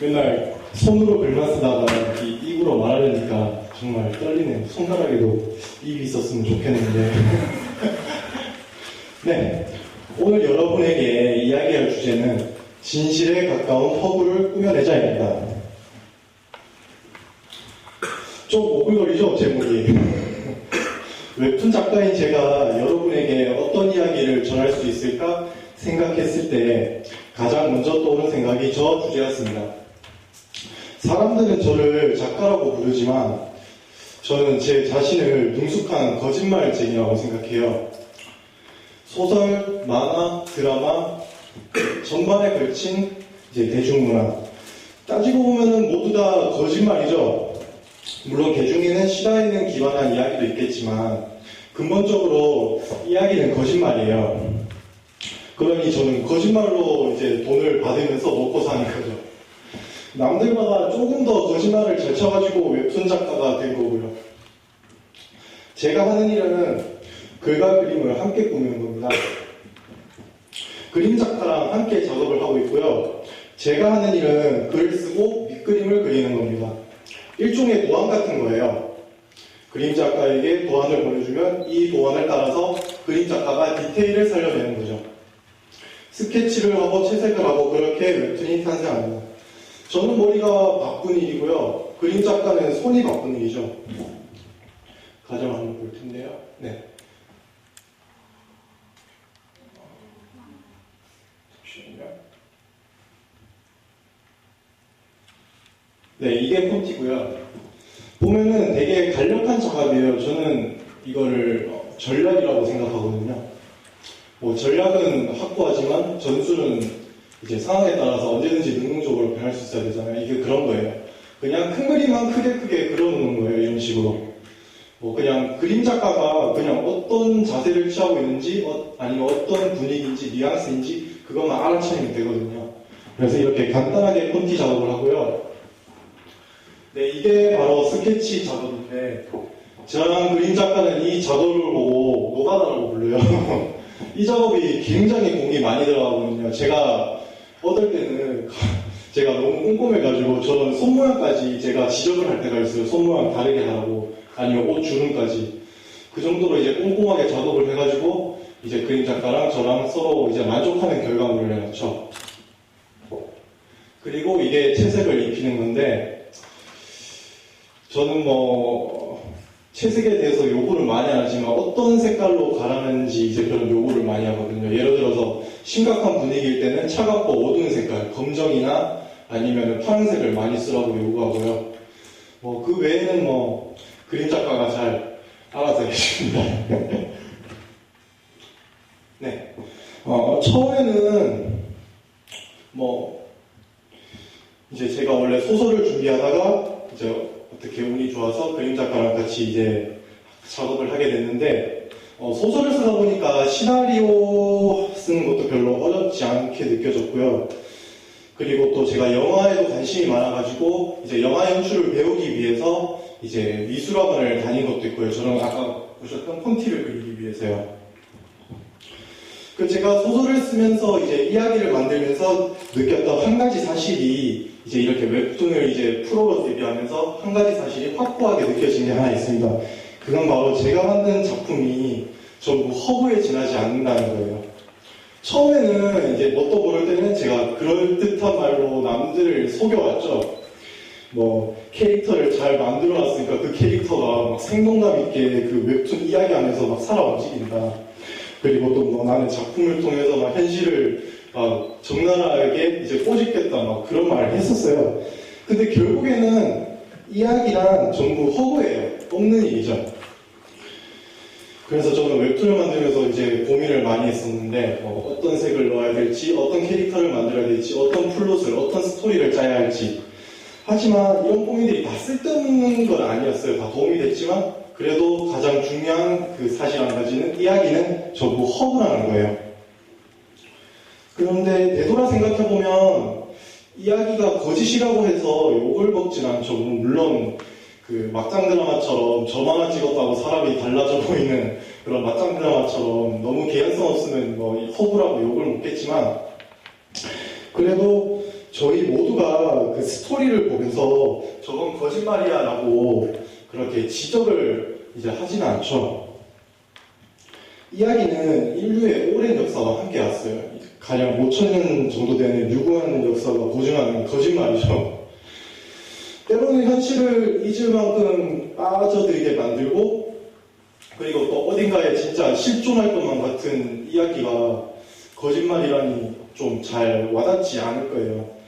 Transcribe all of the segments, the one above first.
맨날 손으로 글만 쓰다가 이 입으로 말하려니까 정말 떨리네요. 손가락에도 입이 있었으면 좋겠는데. 네, 오늘 여러분에게 이야기할 주제는 진실에 가까운 허구를 꾸며내자입니다. 좀 오글거리죠, 제목이. 웹툰 작가인 제가 여러분에게 어떤 이야기를 전할 수 있을까 생각했을 때 가장 먼저 떠오른 생각이 저 주제였습니다. 사람들은 저를 작가라고 부르지만 저는 제 자신을 능숙한 거짓말쟁이라고 생각해요. 소설, 만화, 드라마 전반에 걸친 대중문화 따지고 보면은 모두 다 거짓말이죠. 물론 개중에는 시사에는 기반한 이야기도 있겠지만 근본적으로 이야기는 거짓말이에요. 그러니 저는 거짓말로 돈을 받으면서 먹고 사는 거죠. 남들보다 조금 더 거짓말을 잘 쳐가지고 웹툰 작가가 된 거고요. 제가 하는 일은 글과 그림을 함께 꾸미는 겁니다. 그림 작가랑 함께 작업을 하고 있고요. 제가 하는 일은 글을 쓰고 밑그림을 그리는 겁니다. 일종의 도안 같은 거예요. 그림 작가에게 도안을 보내주면 이 도안을 따라서 그림 작가가 디테일을 살려내는 거죠. 스케치를 하고 채색을 하고 그렇게 웹툰이 탄생합니다. 저는 머리가 바쁜 일이고요. 그림 작가는 손이 바쁜 일이죠. 가정 한번 볼 텐데요. 네. 잠시만요. 네, 이게 폰티고요. 보면은 되게 간략한 작업이에요. 저는 이거를 전략이라고 생각하거든요. 전략은 확고하지만 전술은 상황에 따라서 언제든지 능동적으로 변할 수 있어야 되잖아요. 이게 그런 거예요. 그냥 큰 그림만 크게 그려놓는 거예요. 이런 식으로. 그냥 그림 작가가 그냥 어떤 자세를 취하고 있는지, 아니면 어떤 분위기인지, 뉘앙스인지, 그것만 알아차리면 되거든요. 그래서 이렇게 간단하게 폰티 작업을 하고요. 네, 이게 바로 스케치 작업인데, 저랑 그림 작가는 이 작업을 보고 노가다라고 불러요. 이 작업이 굉장히 공이 많이 들어가거든요. 제가 어떨 때는 제가 너무 꼼꼼해가지고 저는 손모양까지 제가 지적을 할 때가 있어요. 손모양 다르게 하라고, 아니면 옷 주름까지. 그 정도로 꼼꼼하게 작업을 해가지고 그림 작가랑 저랑 서로 만족하는 결과물을 내놓죠. 그리고 이게 채색을 입히는 건데, 저는 채색에 대해서 요구를 많이 하지만 어떤 색깔로 가라는지 그런 요구를 많이 하거든요. 예를 들어서 심각한 분위기일 때는 차갑고 어두운 색깔, 검정이나 아니면 파란색을 많이 쓰라고 요구하고요. 그 외에는 그림 작가가 잘 알아서 해줍니다. 네. 처음에는 제가 원래 소설을 준비하다가 어떻게 운이 좋아서 그림 작가랑 같이 작업을 하게 됐는데, 소설을 쓰다 보니까 시나리오 쓰는 것도 별로 어렵지 않게 느껴졌고요. 그리고 또 제가 영화에도 관심이 많아가지고 영화 연출을 배우기 위해서 미술학원을 다닌 것도 있고요. 저는 아까 보셨던 폰티를 그리기 위해서요. 제가 소설을 쓰면서 이야기를 만들면서 느꼈던 한 가지 사실이 이렇게 웹툰을 프로로 데뷔하면서 한 가지 사실이 확고하게 느껴진 게 하나 있습니다. 그건 바로 제가 만든 작품이 전부 허구에 지나지 않는다는 거예요. 처음에는 뭣도 모를 때는 제가 그럴듯한 말로 남들을 속여왔죠. 캐릭터를 잘 만들어놨으니까 그 캐릭터가 막 생동감 있게 그 웹툰 이야기 안에서 막 살아 움직인다. 그리고 또 나는 작품을 통해서 막 현실을 적나라하게 꼬집겠다 막 그런 말을 했었어요. 근데 결국에는 이야기란 전부 허구예요. 없는 일이죠. 그래서 저는 웹툰을 만들면서 고민을 많이 했었는데, 어떤 색을 넣어야 될지, 어떤 캐릭터를 만들어야 될지, 어떤 플롯을, 어떤 스토리를 짜야 할지. 하지만 이런 고민들이 다 쓸데없는 건 아니었어요. 다 도움이 됐지만, 그래도 가장 중요한 그 사실 한 가지는 이야기는 전부 허구라는 거예요. 그런데 되돌아 생각해보면 이야기가 거짓이라고 해서 욕을 먹진 않죠. 물론 그 막장 드라마처럼 저만화 찍었다고 사람이 달라져 보이는 그런 막장 드라마처럼 너무 개연성 없으면 허구라고 욕을 먹겠지만, 그래도 저희 모두가 그 스토리를 보면서 저건 거짓말이야 라고 그렇게 지적을 이제 하지는 않죠. 이야기는 인류의 오랜 역사와 함께 왔어요. 가령 5,000년 정도 되는 유구한 역사가 보증하는 거짓말이죠. 때로는 현실을 잊을 만큼 빠져들게 만들고, 그리고 또 어딘가에 진짜 실존할 것만 같은 이야기가 거짓말이라니 좀 잘 와닿지 않을 거예요.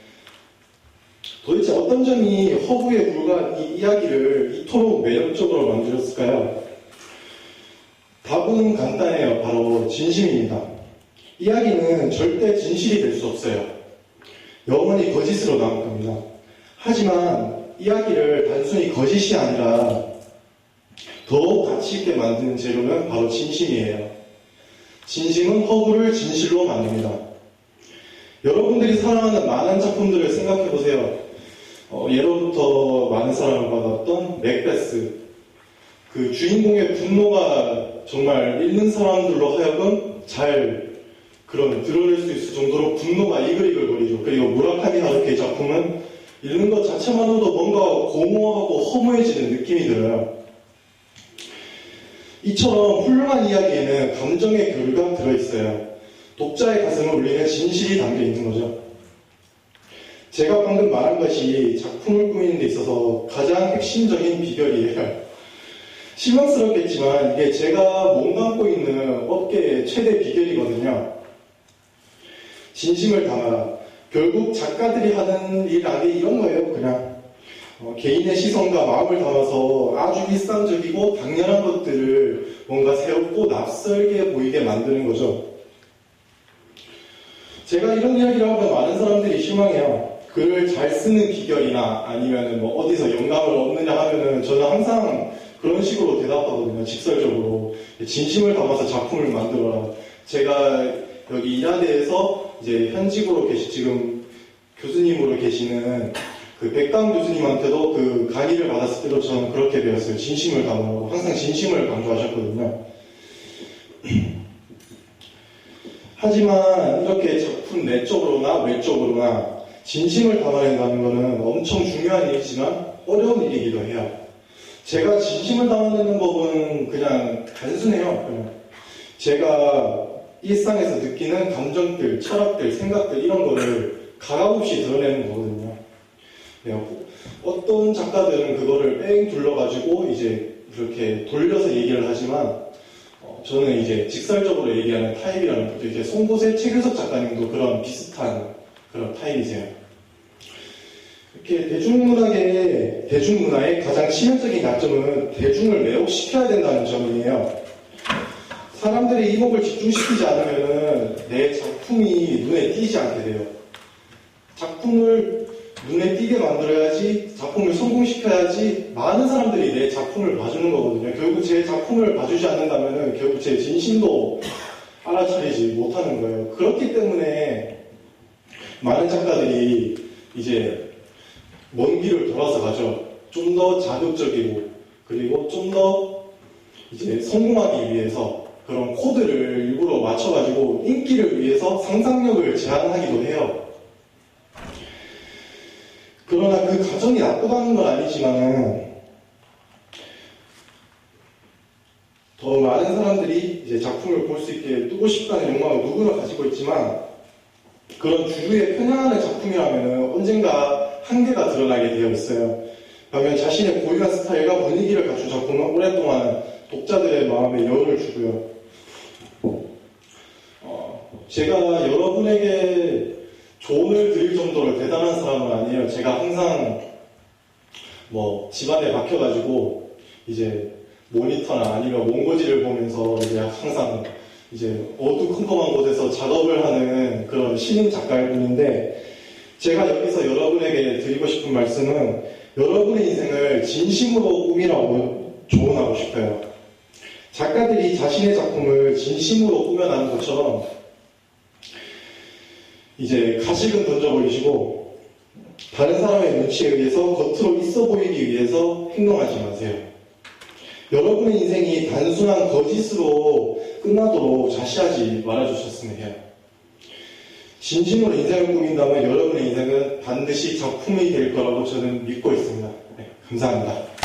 도대체 어떤 점이 허구에 불과한 이 이야기를 이토록 매력적으로 만들었을까요? 답은 간단해요. 바로 진심입니다. 이야기는 절대 진실이 될 수 없어요. 영원히 거짓으로 남을 겁니다. 하지만 이야기를 단순히 거짓이 아니라 더욱 가치 있게 만드는 재료는 바로 진심이에요. 진심은 허구를 진실로 만듭니다. 여러분들이 사랑하는 많은 작품들을 생각해보세요. 예로부터 많은 사랑을 받았던 맥베스. 그 주인공의 분노가 정말 읽는 사람들로 하여금 잘 드러낼 수 있을 정도로 분노가 이글이글거리죠. 그리고 무라카미 하루키 작품은 읽는 것 자체만으로도 뭔가 공허하고 허무해지는 느낌이 들어요. 이처럼 훌륭한 이야기에는 감정의 교류가 들어있어요. 독자의 가슴을 울리는 진실이 담겨 있는 거죠. 제가 방금 말한 것이 작품을 꾸미는 데 있어서 가장 핵심적인 비결이에요. 실망스럽겠지만 이게 제가 몸담고 있는 업계의 최대 비결이거든요. 진심을 담아라. 결국 작가들이 하는 일이 이런 거예요. 그냥 개인의 시선과 마음을 담아서 아주 일상적이고 당연한 것들을 뭔가 새롭고 낯설게 보이게 만드는 거죠. 제가 이런 이야기를 하면 많은 사람들이 실망해요. 글을 잘 쓰는 비결이나 아니면 어디서 영감을 얻느냐 하면은 저는 항상 그런 식으로 대답하거든요. 직설적으로. 진심을 담아서 작품을 만들어라. 제가 여기 인하대에서 이제 현직으로 지금 교수님으로 계시는 그 백강 교수님한테도 그 강의를 받았을 때도 저는 그렇게 배웠어요. 진심을 담으라고. 항상 진심을 강조하셨거든요. 하지만 이렇게 작품 내적으로나 외적으로나 진심을 담아낸다는 것은 엄청 중요한 일이지만 어려운 일이기도 해요. 제가 진심을 담아내는 법은 그냥 단순해요. 그냥 제가 일상에서 느끼는 감정들, 철학들, 생각들 이런 거를 가감없이 드러내는 거거든요. 네, 어떤 작가들은 그거를 뺑 둘러가지고 이제 이렇게 돌려서 얘기를 하지만 저는 이제 직설적으로 얘기하는 타입이라는 것도 이제 송보세 최규석 작가님도 그런 비슷한 그런 타입이세요. 이렇게 대중문화의 가장 치명적인 약점은 대중을 매혹시켜야 된다는 점이에요. 사람들의 이목을 집중시키지 않으면 내 작품이 눈에 띄지 않게 돼요. 작품을 눈에 띄게 만들어야지, 작품을 성공시켜야지 많은 사람들이 내 작품을 봐주는 거거든요. 결국 제 작품을 봐주지 않는다면 결국 제 진심도 알아차리지 못하는 거예요. 그렇기 때문에 많은 작가들이 이제 먼 길을 돌아서 가죠. 좀 더 자극적이고 그리고 좀 더 이제 성공하기 위해서 그런 코드를 일부러 맞춰가지고 인기를 위해서 상상력을 제한하기도 해요. 그러나 그 과정이 나쁘다는 건 아니지만 더 많은 사람들이 이제 작품을 볼 수 있게 뜨고 싶다는 욕망을 누구나 가지고 있지만 그런 주류에 편향하는 작품이라면 언젠가 한계가 드러나게 되어 있어요. 반면 자신의 고유한 스타일과 분위기를 갖춘 작품은 오랫동안 독자들의 마음에 여운을 주고요. 제가 여러분에게 조언을 드릴 정도로 대단한 사람은 아니에요. 제가 항상 집안에 박혀가지고 이제 모니터나 아니면 원고지를 보면서 이제 항상 이제 어두컴컴한 곳에서 작업을 하는 그런 신인 작가일 뿐인데 제가 여기서 여러분에게 드리고 싶은 말씀은 여러분의 인생을 진심으로 꾸미라고 조언하고 싶어요. 작가들이 자신의 작품을 진심으로 꾸며나는 것처럼 이제 가식은 던져버리시고 다른 사람의 눈치에 의해서 겉으로 있어 보이기 위해서 행동하지 마세요. 여러분의 인생이 단순한 거짓으로 끝나도록 자시하지 말아주셨으면 해요. 진심으로 인생을 꾸민다면 여러분의 인생은 반드시 작품이 될 거라고 저는 믿고 있습니다. 네, 감사합니다.